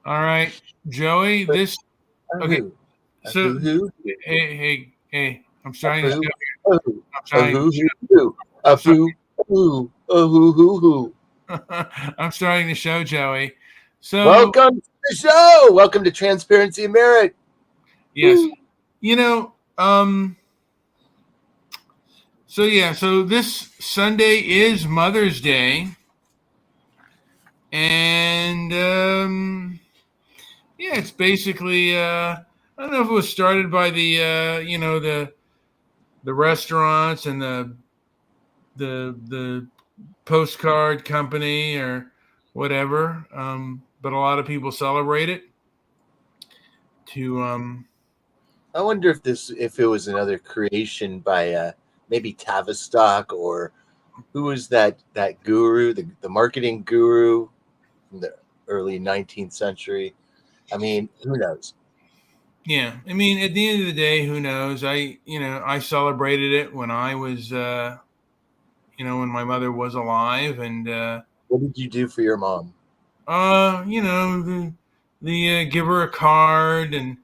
All right, Joey. But This a okay. who? A So, who? hey. I'm A starting the foo? show. A who? I'm A starting. who? A I'm starting. foo? A who? A who? I'm starting the show, Joey. So Welcome to the show. Welcome to Transparency America. yes, you know. So yeah. So this Sunday is Mother's Day, and yeah, it's basically. I don't know if it was started by the the restaurants and the postcard company or whatever. But a lot of people celebrate it to I wonder if it was another creation by maybe Tavistock or who was that guru, the marketing guru from the early 19th century. I mean, who knows? yeah. I mean, at the end of the day, who knows? I celebrated it when I was when my mother was alive, and What did you do for your mom? the give her a card, and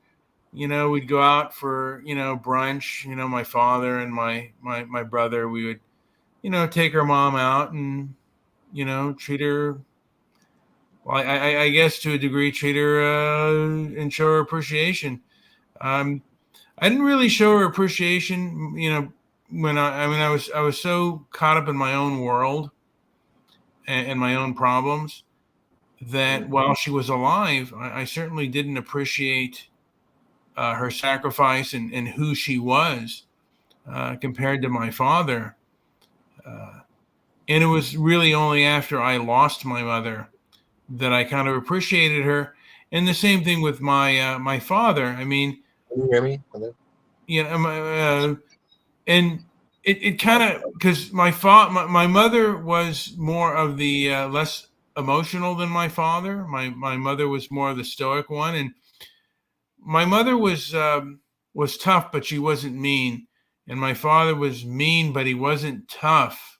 we'd go out for brunch. My father and my brother, we would take her mom out and treat her. Well, I guess to a degree, treat her and show her appreciation. Um, I didn't really show her appreciation, when I was so caught up in my own world and my own problems that Mm. while she was alive, I certainly didn't appreciate her sacrifice and who she was compared to my father. Uh, and it was really only after I lost my mother that I kind of appreciated her. And the same thing with my father. I mean, Can you hear me? Hello? and it kind of because my mother was more of the less emotional than my father. My mother was more of the stoic one, and my mother was tough, but she wasn't mean. And my father was mean, but he wasn't tough,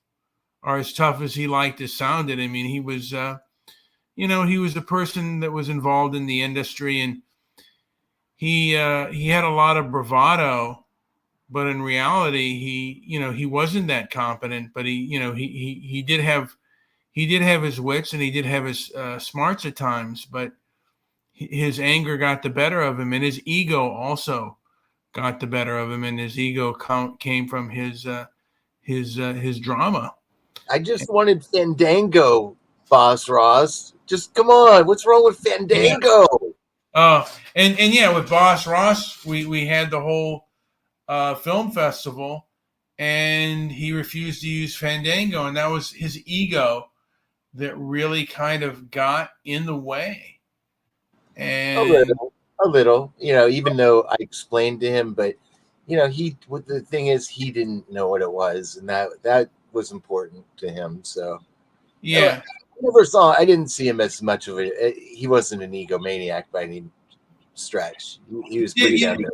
or as tough as he liked to sound it. I mean, he was he was the person that was involved in the industry, and he had a lot of bravado, but in reality he wasn't that competent. But he did have his wits, and he did have his smarts at times, but his anger got the better of him, and his ego also got the better of him, and his ego came from his drama. I just wanted Fandango, Boss Ross. Just come on. What's wrong with Yeah. Fandango? And yeah, with Boss Ross, we had the whole film festival, and he refused to use Fandango, and that was his ego that really kind of got in the way. A And little, a little. Even though I explained to him, but he. What the thing is, he didn't know what it was, and that was important to him. So I yeah, never saw. I didn't see him as much of a. He wasn't an egomaniac by any stretch. He was yeah, pretty down there.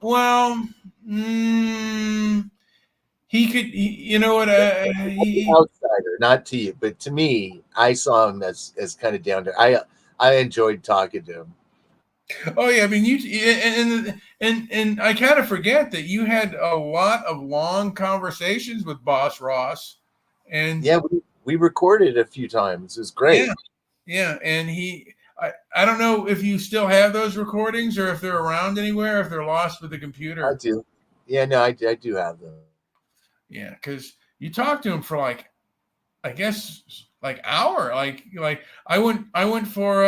well, mm, he could. You know what? The outsider, not to you, but to me, I saw him as kind of down there. I enjoyed talking to him. Oh yeah, I mean you and I kind of forget that you had a lot of long conversations with Boss Ross, and Yeah, we recorded a few times. It was yeah, great. yeah, and I don't know if you still have those recordings or if they're around anywhere, if they're lost with the I computer. do. Yeah, no, I do have them. Yeah, because you talked to him for like I guess like hour, like I went for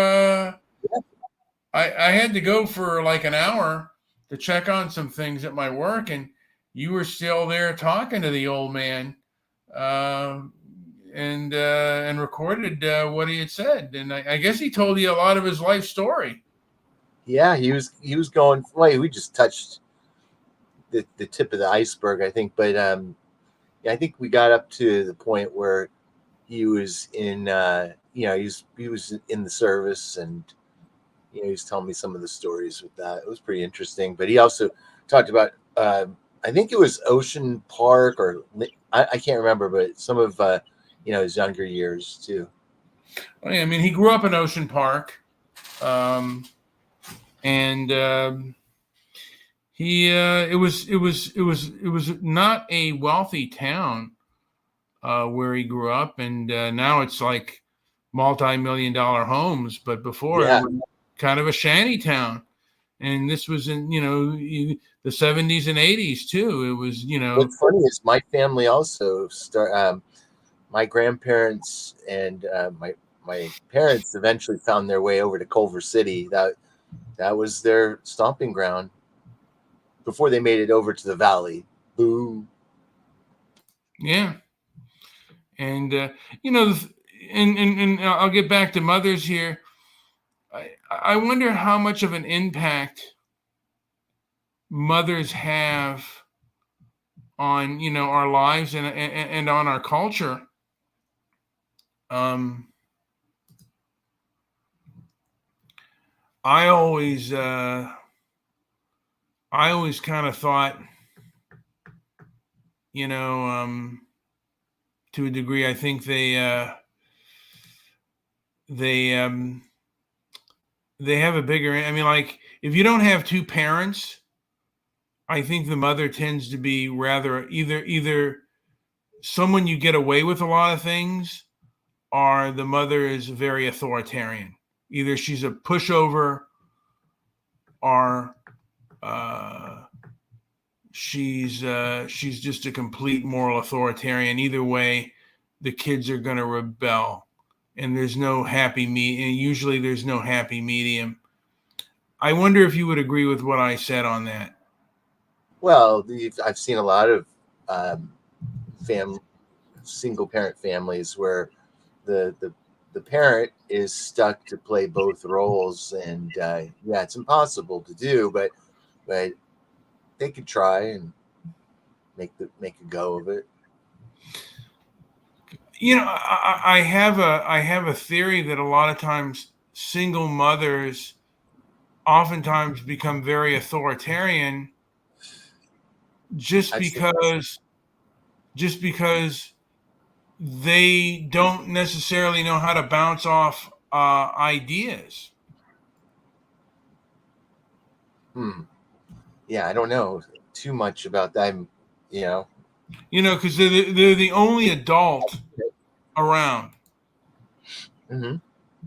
I had to go for like an hour to check on some things at my work, and you were still there talking to the old man, uh, and recorded what he had said, and I guess he told you a lot of his life story. Yeah, he was going. Wait, we just touched the tip of the iceberg, I think. But yeah, I think we got up to the point where he was in. He was in the service, and he was telling me some of the stories with that. It was pretty interesting. But he also talked about. I think it was Ocean Park, or I can't remember, but some of his younger years too. I mean, he grew up in Ocean Park. um, and he it was not a wealthy town where he grew up, and now it's like multi-million-dollar homes, but before it Yeah. was kind of a shanty town. And this was in the 70s and 80s too. It was What's funny is my family also my grandparents and my parents eventually found their way over to Culver City. That was their stomping ground before they made it over to the valley. Boo. yeah. And you know, and I'll get back to mothers here. I wonder how much of an impact mothers have on our lives and on our culture. Um, I always I always kind of thought, you know, to a degree, I think they they have a bigger. I mean, like if you don't have two parents, I think the mother tends to be rather either someone you get away with a lot of things, or the mother is very authoritarian. Either she's a pushover, or uh, she's just a complete moral authoritarian. Either way, the kids are going to rebel, and there's no happy and usually there's no happy medium. I wonder if you would agree with what I said on that. Well, I've seen a lot of um, fam single parent families where the the the parent is stuck to play both roles, and yeah, it's impossible to do, but they could try and make a go of it. I have a theory that a lot of times single mothers oftentimes become very authoritarian just I've seen this. because just because they don't necessarily know how to bounce off ideas. Hmm. Yeah, I don't know too much about that. You know. Because they're the only adult around, Hmm.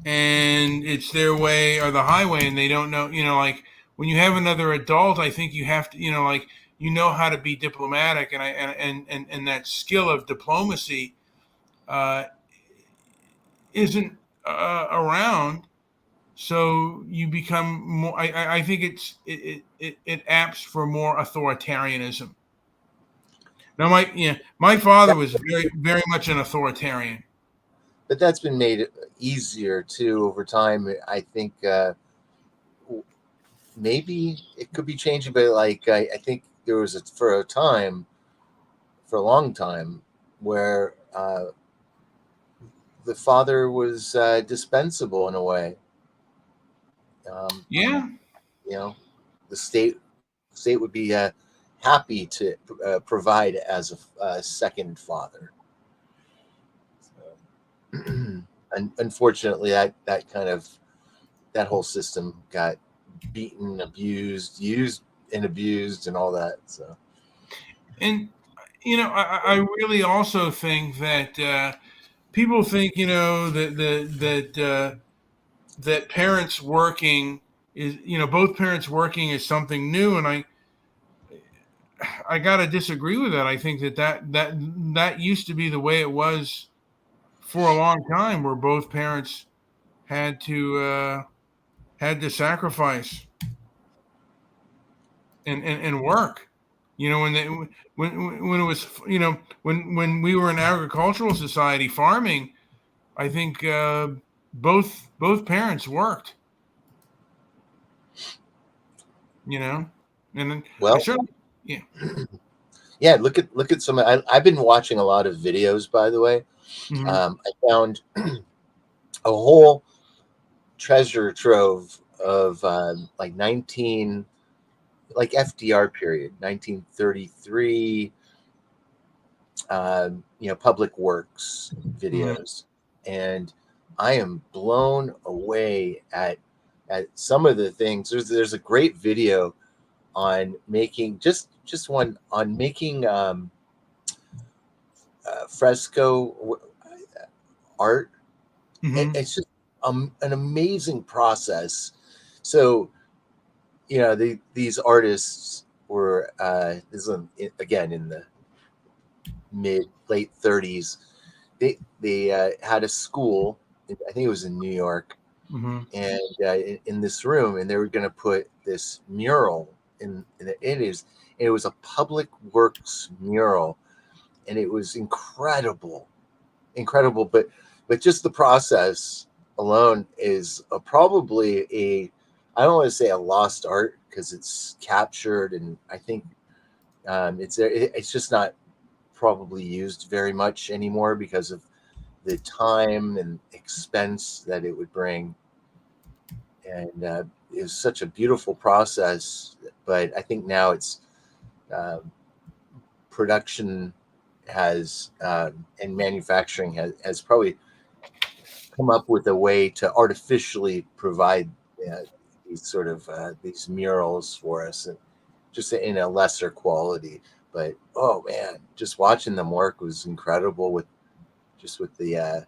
and it's their way or the highway, and they don't know. Like when you have another adult, I think you have to, like how to be diplomatic, and and that skill of diplomacy uh, isn't around. So you become more. I think it apps for more authoritarianism. Now, my father That, was very much an authoritarian. but that's been made easier too over time. I think maybe it could be changing, but like I think there was for a long time, where the father was dispensable in a way. Um, Yeah, you know, the state would be happy to provide as a second father. So, and unfortunately, that whole system got beaten, abused, used and abused, and all that. So and I really also think that people think that parents working is both parents working is something new, and I got to disagree with that. I think that used to be the way it was for a long time, where both parents had to uh, had to sacrifice and work. When when it was when we were in agricultural society farming, I think both parents worked. You know, and then I well, certainly yeah. yeah. Look at some. I've been watching a lot of videos. By the way, Hmm. I found a whole treasure trove of like 19 like FDR period 1933 public works Hmm. videos, and I am blown away at at some of the things. There's a great video on making just one on making fresco art. Mm-hmm. It's just an amazing process. So these artists were this is again in the mid late 30s. They had a school. I think it was in New York, Mm-hmm. and in this room, and they were going to put this mural in it was a public works mural, and it was incredible. But just the process alone is probably I don't want to say a lost art because it's captured, and I think it's just not probably used very much anymore because of the time and expense that it would bring. And it was such a beautiful process, but I think now it's uh, production has and manufacturing has probably come up with a way to artificially provide uh, these sort of these murals for us, and just in a lesser quality. But oh man, just watching them work was incredible with the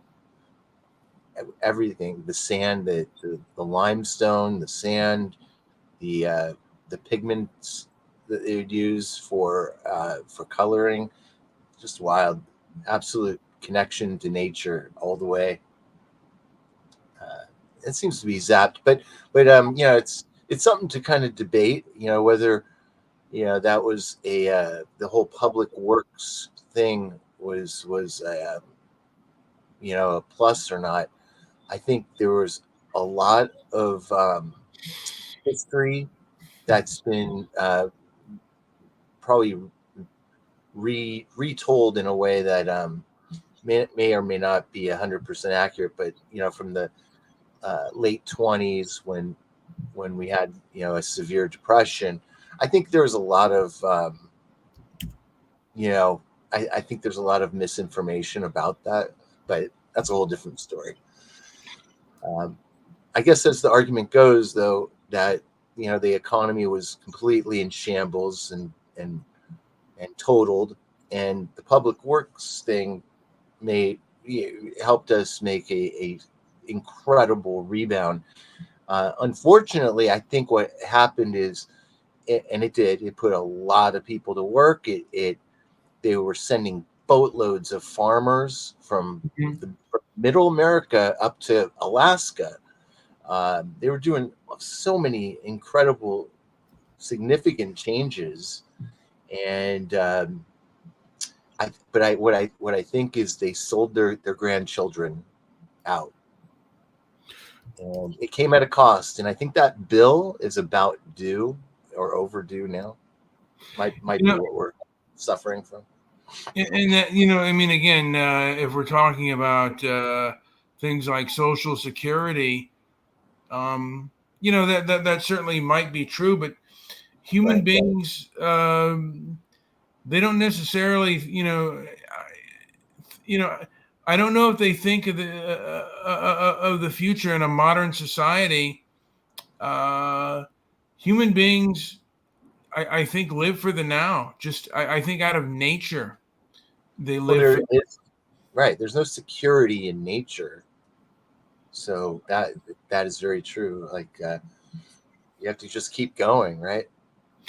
everything, the sand, the limestone, the sand, the pigments that they would use for coloring. Just wild, absolute connection to nature all the way. It seems to be zapped, but it's something to kind of debate. Whether that was the whole public works thing was a plus or not. I think there was a lot of history that's been probably retold in a way that may or may not be 100% accurate. But from the late 20s, when we had a severe depression, I think there was a lot of you know I think there's a lot of misinformation about that, but that's a whole different story. um, I guess as the argument goes, though, that the economy was completely in shambles and totaled, and the public works thing made helped us make a incredible rebound. Unfortunately, I think what happened is, and it put a lot of people to work. They were sending boatloads of farmers Mm-hmm. from middle America up to Alaska. They were doing so many incredible, significant changes, and what I think is they sold their grandchildren out, and it came at a cost. And I think that bill is about due or overdue now. Might You be know, what we're suffering from. and that, I mean, again, if we're talking about things like Social Security, um, that certainly might be true, but human Right. beings, they don't necessarily, you know, I don't know if they think of the future in a modern society. Uh, Human beings, I think, live for the now. Just, I think, out of nature, they Well, live there for. is right. There's no security in nature, so that is very true. Like you have to just keep going, right?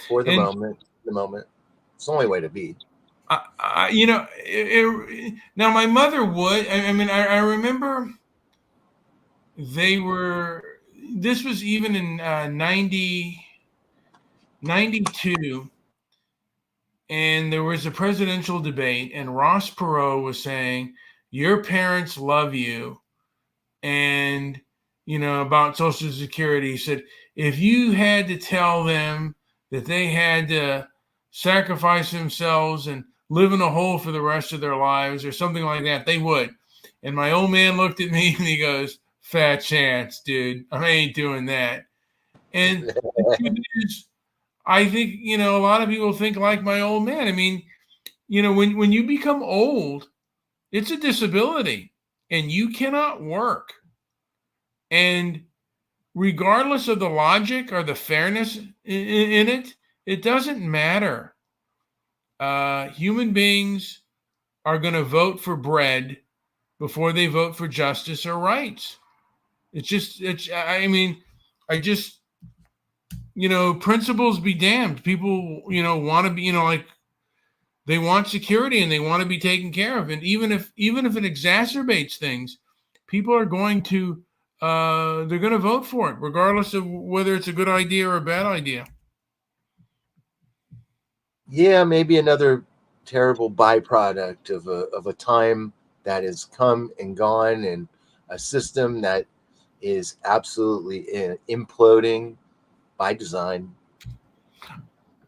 For the And moment, the moment. It's the only way to be. now my mother would. I mean, I remember they were. This was even in 92, and there was a presidential debate, and Ross Perot was saying, "Your parents love you," and about Social Security. He said, if you had to tell them that they had to sacrifice themselves and live in a hole for the rest of their lives or something like that, they would. And my old man looked at me and he goes, "Fat chance, dude. I ain't doing that." And the truth is, I think, a lot of people think like my old man. I mean, when you become old, it's a disability and you cannot work. And regardless of the logic or the fairness in it, it doesn't matter. Human beings are going to vote for bread before they vote for justice or rights. I mean, I just, principles be damned. People, want to be, like, they want security and they want to be taken care of. And even if it exacerbates things, people are going to, they're going to vote for it, regardless of whether it's a good idea or a bad idea. Yeah, maybe another terrible byproduct of a time that has come and gone, and a system that is absolutely imploding by design.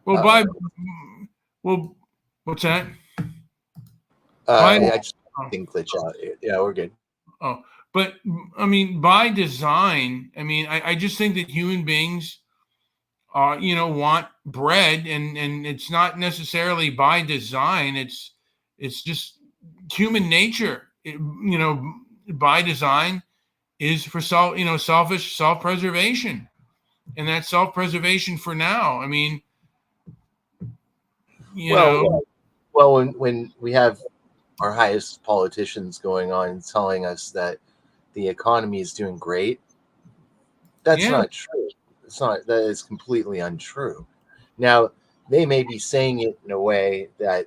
Well, Uh, well, what's that? I just Oh, think glitch out. Yeah, we're good. oh, but I mean, by design, I mean, I just think that human beings, want bread, and it's not necessarily by design. It's just human nature. By design is for selfish self-preservation, and that's self-preservation for now. I mean, you Well, know, well, when we have our highest politicians going on and telling us that the economy is doing great, that's yeah, not true. It's not. That is completely untrue. Now, they may be saying it in a way that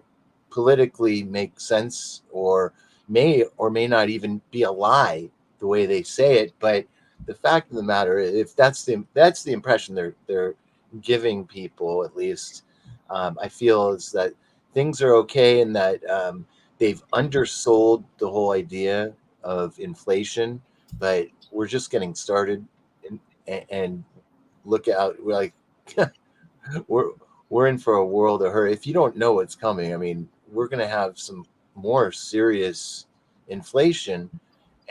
politically makes sense, or may not even be a lie the way they say it. But the fact of the matter, if that's the impression they're giving people, at least, I feel is that things are okay, and that they've undersold the whole idea of inflation. But we're just getting started, and look out. We're like, we're we're in for a world of hurt. If you don't know what's coming, I mean, we're going to have some more serious inflation,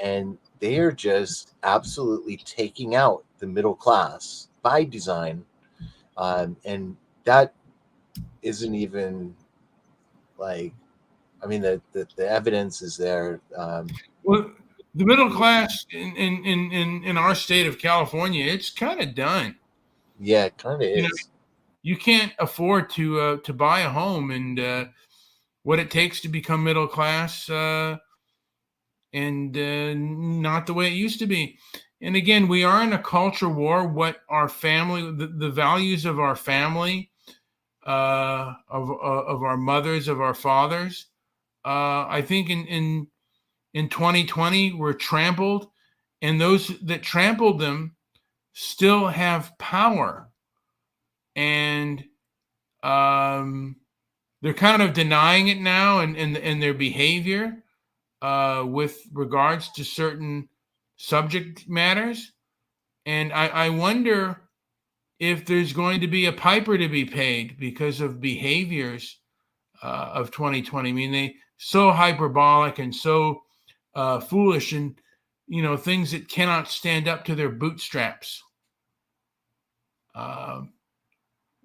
and they are just absolutely taking out the middle class by design. And that isn't even like, I mean, the evidence is there. well, the middle class in our state of California, it's kind of done. Yeah, it kind of You know, is. you can't afford to buy a home, and what it takes to become middle class, and not the way it used to be. And again, we are in a culture war. What our family, the values of our family, of our mothers, of our fathers, I think in 2020 were trampled, and those that trampled them still have power, and they're kind of denying it now, and their behavior, with regards to certain subject matters. And I wonder if there's going to be a piper to be paid because of behaviors, of 2020. I mean, they so hyperbolic and so foolish, and things that cannot stand up to their bootstraps. Uh,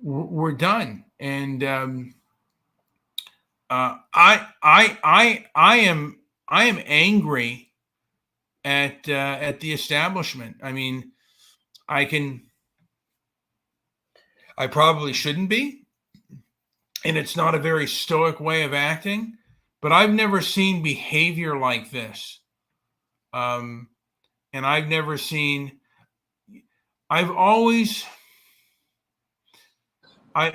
we're done, and I am angry at the establishment. I mean, I can I probably shouldn't be, and it's not a very stoic way of acting, but I've never seen behavior like this. Um, and I've never seen. I've always,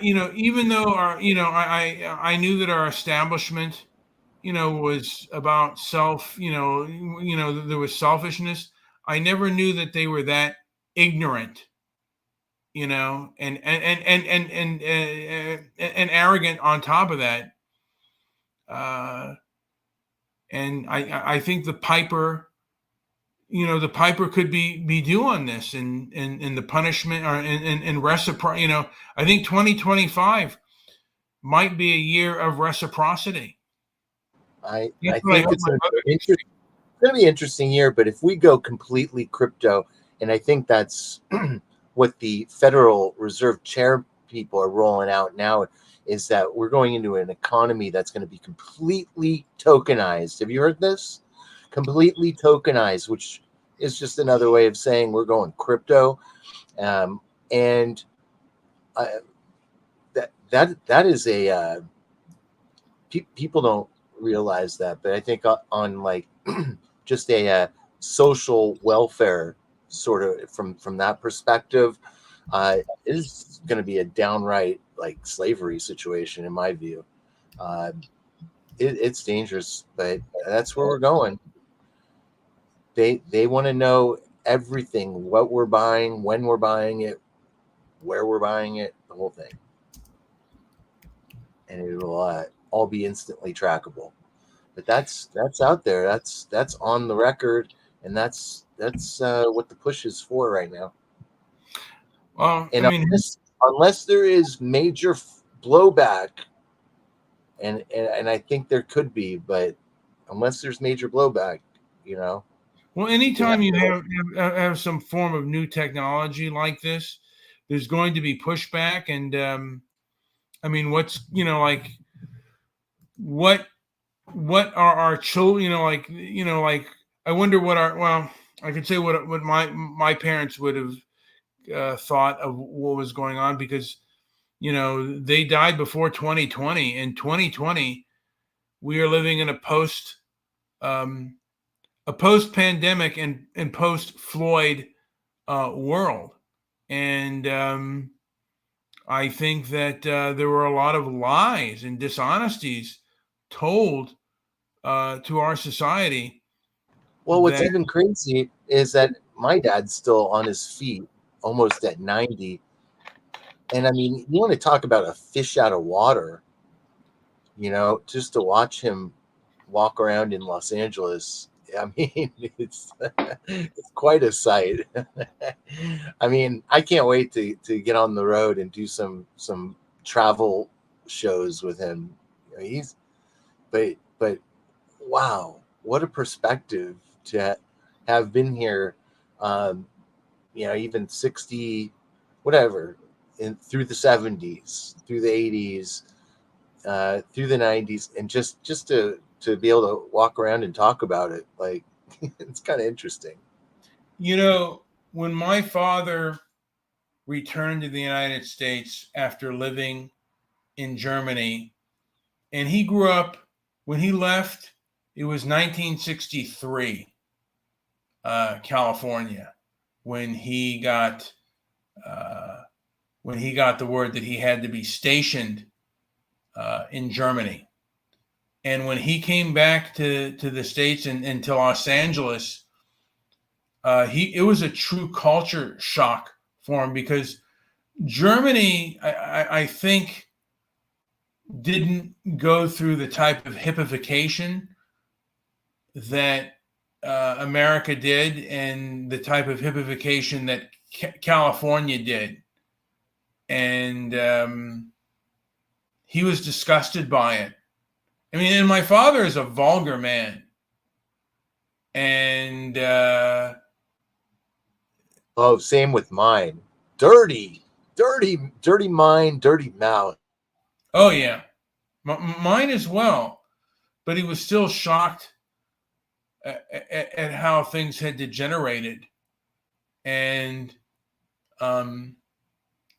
even though I knew that our establishment, was about self. There was selfishness. I never knew that they were that ignorant, and arrogant on top of that. Uh, and I think the piper could be due on this, and the punishment, or and reciprocity. I think 2025 might be a year of reciprocity. That's I what I think hope it's my going mother to gets. be an interesting year. But if we go completely crypto, and I think that's what the Federal Reserve Chair people are rolling out now, is that we're going into an economy that's going to be completely tokenized. Have you heard this? Completely tokenized, which It's just another way of saying we're going crypto. And that is a people don't realize that, but I think on like just a social welfare sort of from that perspective, it is going to be a downright like slavery situation in my view. Uh, it's dangerous, but that's where we're going. They want to know everything, what we're buying, when we're buying it, where we're buying it, the whole thing, and it will all be instantly trackable. But that's out there. That's on the record, and that's what the push is for right now. Well, I And mean, unless there is major blowback, and I think there could be, but unless there's major blowback, you know, well, we have anytime you to. have some form of new technology like this, there's going to be pushback. And I mean, what's like what are our children? Like I wonder what our I could say what my parents would have thought of what was going on, because they died before 2020. In 2020, we are living in um, a post pandemic and post Floyd world, and I think that there were a lot of lies and dishonesties told to our society Well, what's that even crazy is that my dad's still on his feet, almost at 90. And I mean, you want to talk about a fish out of water, just to watch him walk around in Los Angeles. I mean, it's quite a sight. I mean, I can't wait to get on the road and do some travel shows with him. He's but wow, what a perspective to have been here. Um, even 60, whatever, through the 70s, through the 80s, through the 90s, and just to be able to walk around and talk about it, like it's kind of interesting. when my father returned to the United States after living in Germany, and he grew up when he left, it was 1963, California, when he got uh, the word that he had to be stationed in Germany. And when he came back to the States and to Los Angeles, it was a true culture shock for him, because Germany, I think, didn't go through the type of hippification that America did, and the type of hippification that California did. And he was disgusted by it. I mean, and my father is a vulgar man. And Oh, same with mine. Dirty mind, dirty mouth. oh, yeah, mine as well. But he was still shocked at how things had degenerated. And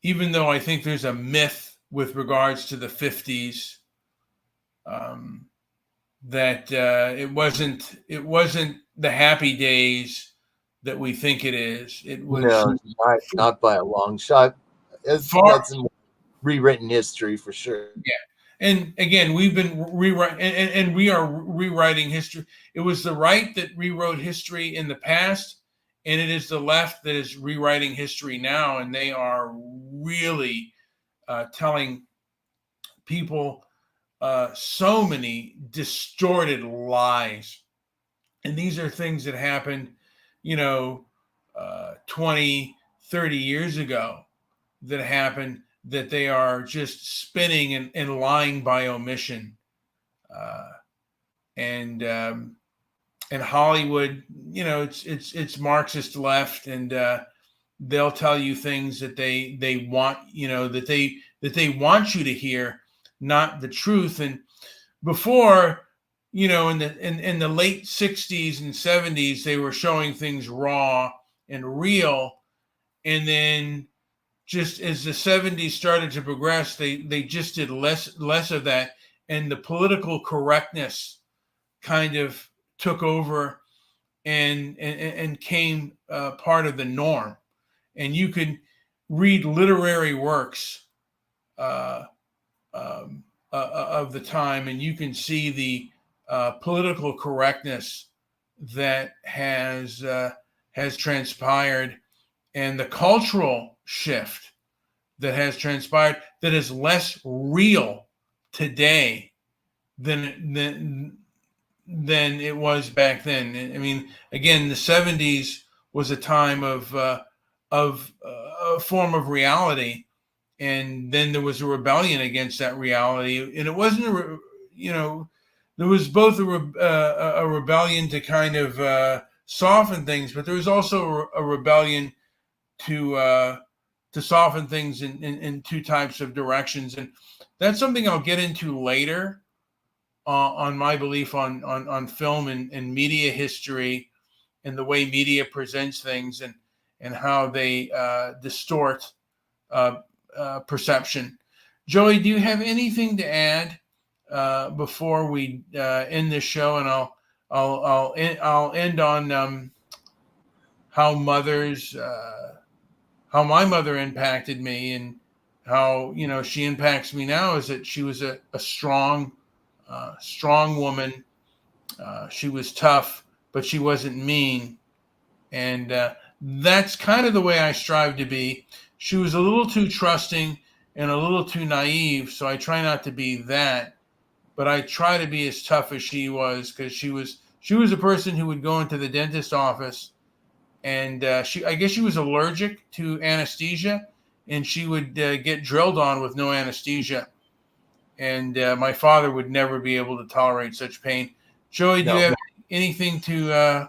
even though I think there's a myth with regards to the 50s, that it wasn't the happy days that we think it is. It was No, not by a long shot. far. That's rewritten history for sure. Yeah. And again, we've been rewriting, and we are rewriting history. It was the right that rewrote history in the past, and it is the left that is rewriting history now. And they are really telling people so many distorted lies. And these are things that happened, 20, 30 years ago, that happened, that they are just spinning and lying by omission. Uh, and Hollywood, it's Marxist left, and they'll tell you things that they want, that they want you to hear, not the truth. And before, in the late 60s and 70s, they were showing things raw and real. And then just as the 70s started to progress, they just did less of that. And the political correctness kind of took over and came part of the norm. And you could read literary works uh, of the time, and you can see the political correctness that has transpired, and the cultural shift that has transpired that is less real today than it was back then. I mean, again, the 70s was a time of a form of reality, and then there was a rebellion against that reality, and it wasn't there was both a rebellion to kind of soften things, but there was also a rebellion to soften things in two types of directions, and that's something I'll get into later on my belief on film and media history and the way media presents things and how they distort uh, perception. Joey, do you have anything to add before we end this show? And I'll end on how how my mother impacted me, and how she impacts me now. Is that she was a strong woman. She was tough, but she wasn't mean, and that's kind of the way I strive to be. She was a little too trusting and a little too naive, so I try not to be that. But I try to be as tough as she was, because she was a person who would go into the dentist office, and I guess she was allergic to anesthesia, and she would get drilled on with no anesthesia, and my father would never be able to tolerate such pain. Joey, do you No, have anything to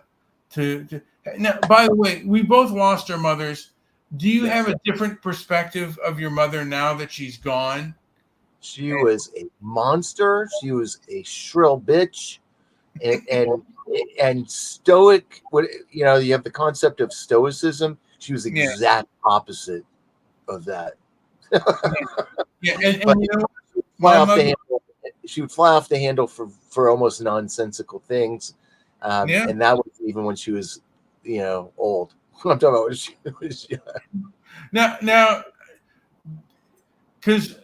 now? By the way, we both lost our mothers. Do you have yes. a different perspective of your mother now that she's gone? She was a monster. She was a shrill bitch, and stoic. What you have the concept of stoicism. She was Yeah, exact opposite of that. yeah, But and fly my off the mother. handle. She would fly off the handle for almost nonsensical things, Yeah. and that was even when she was, old. I'm talking about when she was young. Now, because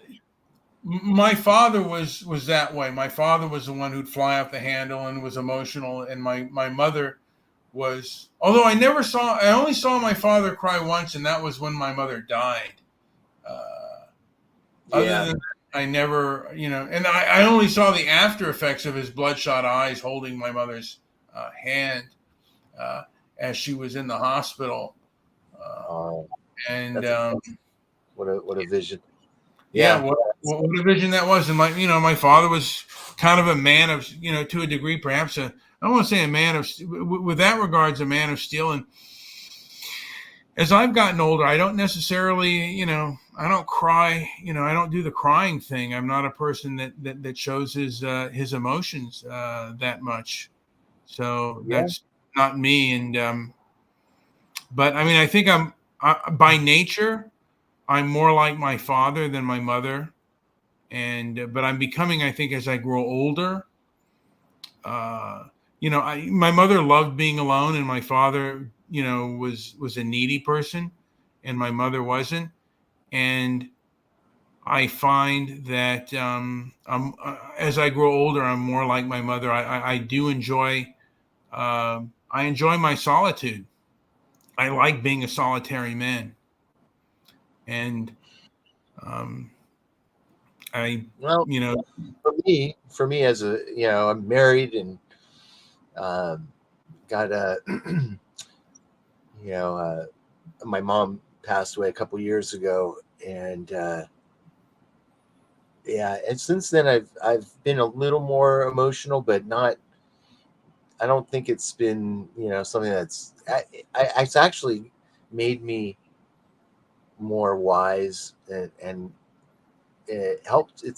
my father was that way. My father was the one who'd fly off the handle and was emotional, and my mother was. Although I only saw my father cry once, and that was when my mother died. Uh, Other Yeah. than that, I never, and I only saw the after effects of his bloodshot eyes holding my mother's hand uh, as she was in the hospital, uh, Oh, and that's what a vision. yeah, Yeah. what a vision that was. And my father was kind of a man of, to a degree, perhaps I don't want to say a man of, with that regards, a man of steel. And as I've gotten older, I don't necessarily, I don't cry, I don't do the crying thing. I'm not a person that shows his emotions that much. So Yeah. that's not me. And but I mean, I think by nature, I'm more like my father than my mother. And but I'm becoming, I think, as I grow older. Uh, my mother loved being alone, and my father, was a needy person, and my mother wasn't. And I find that as I grow older, I'm more like my mother. I do enjoy. I enjoy my solitude. I like being a solitary man, and um, I, Well, you know, for me, as I'm married and um, got a, you know, my mom passed away a couple years ago, and yeah, and since then I've been a little more emotional, but not. I don't think it's been something that's. It's actually made me more wise, and it's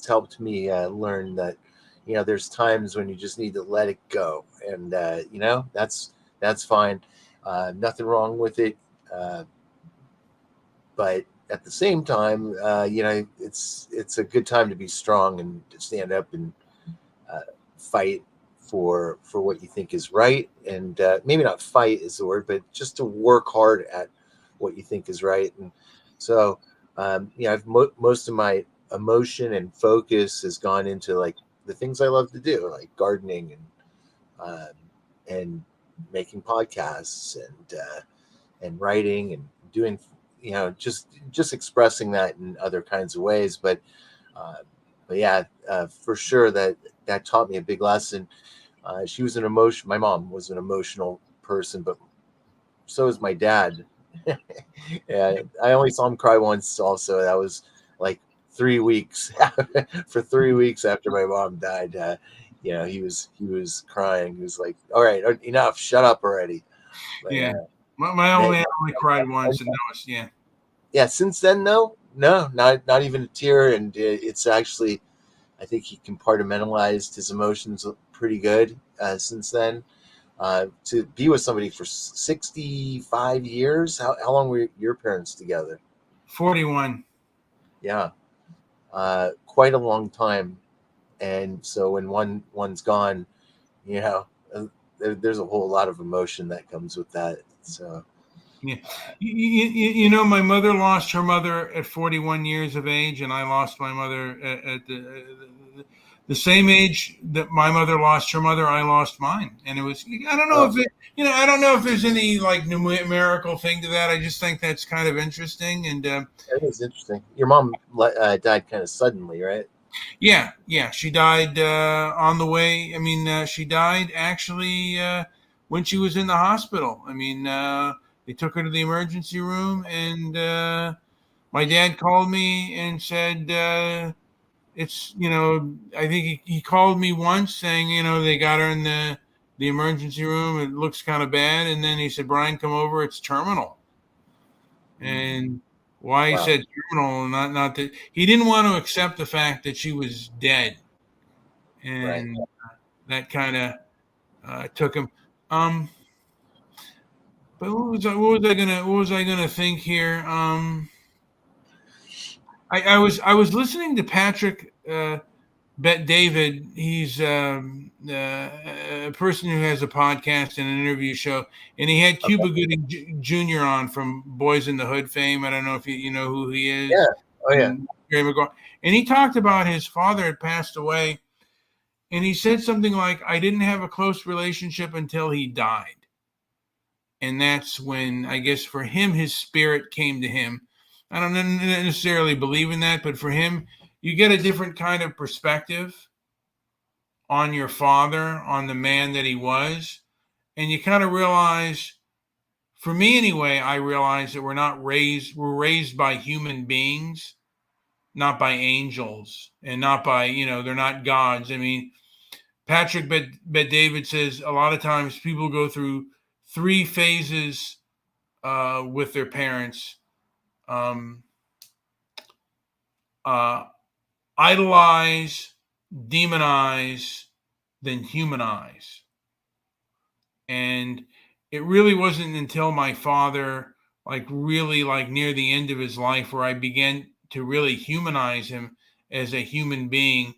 helped me learn that there's times when you just need to let it go, and that's fine. Nothing wrong with it. Uh, but at the same time, it's a good time to be strong and to stand up and uh, fight for what you think is right, and maybe not fight is the word, but just to work hard at what you think is right. And so, I've most of my emotion and focus has gone into like the things I love to do, like gardening and making podcasts and writing and doing, just expressing that in other kinds of ways. Uh, but yeah, for sure that taught me a big lesson. She was an emotion. My mom was an emotional person, but so is my dad. Yeah, I only saw him cry once. Also, that was like 3 weeks. For 3 weeks after my mom died, he was crying. He was like, "All right, enough. Shut up already." But Yeah. My old that, man only cried once, and that was yeah. yeah, since then, no, not even a tear, and it's actually, I think he compartmentalized his emotions pretty good since then. To be with somebody for 65 years, how long were your parents together? 41. Yeah, quite a long time. And so when one's gone, you know, uh, there's a whole lot of emotion that comes with that. So Yeah. My mother lost her mother at 41 years of age, and I lost my mother at the same age that my mother lost her mother. I lost mine, and it was. I don't know oh, if it. I don't know if there's any like numerical thing to that. I just think that's kind of interesting, and it is interesting. Your mom died kind of suddenly, right? yeah, she died on the way. I mean, she died actually when she was in the hospital. I mean, they took her to the emergency room, and my dad called me and said, I think he called me once saying, they got her in the emergency room. It looks kind of bad. And then he said, Brian, come over. It's terminal. And why he Wow, said terminal, not that he didn't want to accept the fact that she was dead. right. And that kind of took him. Um, but what was I gonna think here? I was listening to Patrick Bet David. He's a person who has a podcast and an interview show, and he had Okay. Cuba Gooding Jr. on from Boys in the Hood fame. I don't know if you know who he Yeah. is, Oh yeah. and Gary McGraw. And he talked about his father had passed away, and he said something like, "I didn't have a close relationship until he died." And that's when I guess for him his spirit came to him. I don't necessarily believe in that, but for him, you get a different kind of perspective on your father, on the man that he was, and you kind of realize, for me anyway, I realize that we're raised by human beings, not by angels, and not by, they're not gods. I mean, Patrick Bet David says a lot of times people go through three phases with their parents: um, uh, idolize, demonize, then humanize. And it really wasn't until my father, like really like near the end of his life, where I began to really humanize him as a human being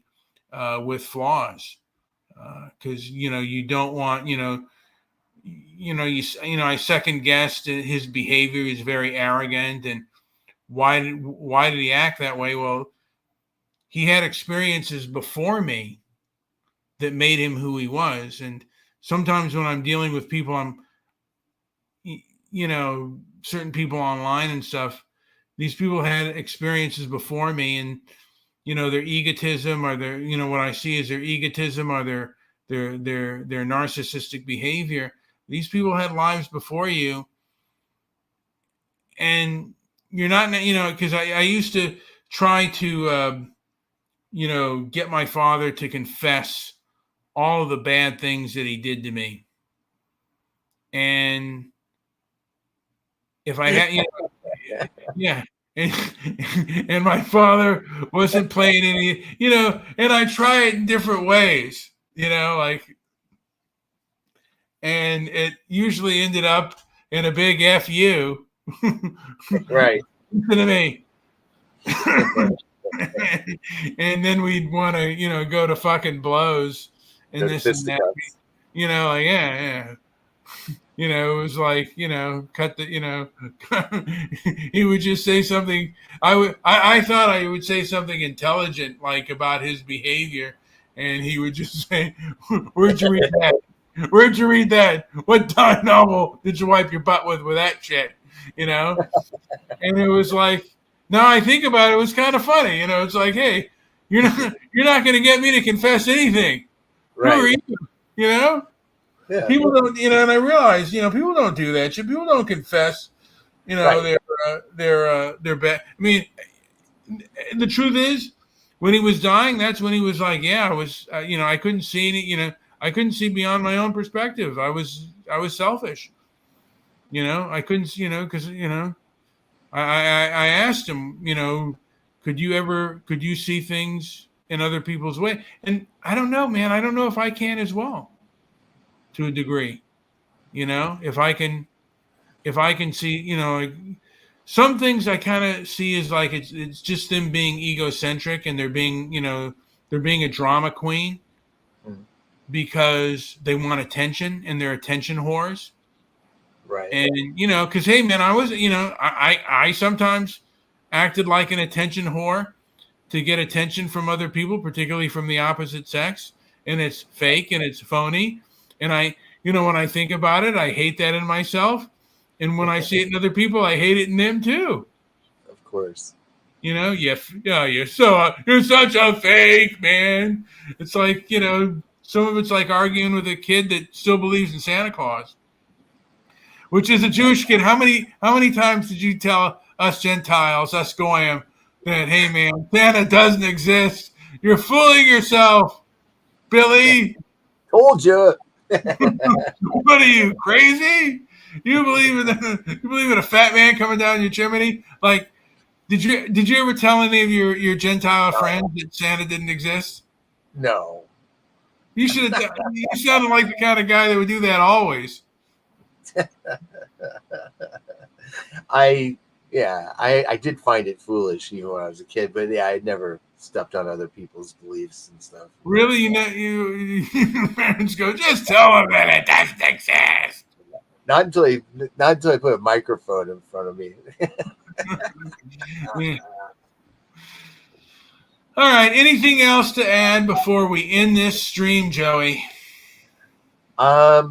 with flaws. Because you don't want I second guessed his behavior is very arrogant, and why did he act that way? Well, he had experiences before me that made him who he was, and sometimes when I'm dealing with people, certain people online and stuff, these people had experiences before me, and their egotism, or what I see is their egotism, or their narcissistic behavior. These people had lives before you, and you're not, because I used to try to get my father to confess all of the bad things that he did to me. And if I had, yeah, and, and my father wasn't playing any, and I try it in different ways, like, and it usually ended up in a big F you. Right. Listen to me. And then we'd want to, go to fucking blows and Go to this and that. fisticuffs. Like, yeah. It was like, cut the, he would just say something. I thought I would say something intelligent, like about his behavior. And he would just say, where'd you read that? Where'd you read that? What dime novel did you wipe your butt with that shit? And it was like, now I think about it, it was kind of funny. It's like, hey, you're not going to get me to confess anything. Right. Who are you? Yeah. People don't, and I realize, people don't do that shit. People don't confess, Right. their bad. I mean, the truth is, when he was dying, that's when he was like, yeah, I was, I couldn't see any, I couldn't see beyond my own perspective. I was selfish. I couldn't, because, I asked him, could you see things in other people's way? And I don't know, man. I don't know if I can as well, to a degree. If I can see, like, some things I kind of see as like it's just them being egocentric and they're being, they're being a drama queen because they want attention and they're attention whores. Right. And because hey, man, I was, I sometimes acted like an attention whore to get attention from other people, particularly from the opposite sex, and it's fake and it's phony. And when I think about it, I hate that in myself. And when I see it in other people, I hate it in them too. Of course. You're such a fake, man. It's like, some of it's like arguing with a kid that still believes in Santa Claus, which is a Jewish kid. How many times did you tell us Gentiles, us Goyim, that, hey, man, Santa doesn't exist? You're fooling yourself, Billy. Told you. What are you, crazy? You believe in a fat man coming down your chimney? Like, did you ever tell any of your Gentile friends that Santa didn't exist? No. You should have. You sounded like the kind of guy that would do that always. I did find it foolish even when I was a kid, but yeah, I never stepped on other people's beliefs and stuff. Really, your parents go, just tell them that it doesn't exist. Not until I put a microphone in front of me. Yeah. All right. Anything else to add before we end this stream, Joey? Yeah,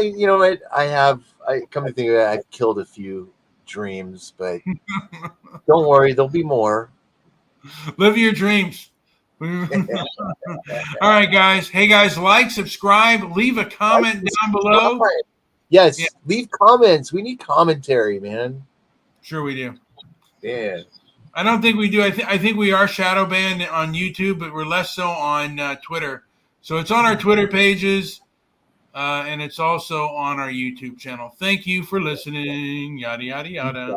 you know what? I come to think of it, I've killed a few dreams, but don't worry, there'll be more. Live your dreams. All right, guys. Hey, guys, like, subscribe, leave a comment down below. Yes, yeah. Leave comments. We need commentary, man. Sure we do. Yeah. I don't think we do. I think we are shadow banned on YouTube, but we're less so on Twitter. So it's on our Twitter pages, and it's also on our YouTube channel. Thank you for listening. Yada, yada, yada.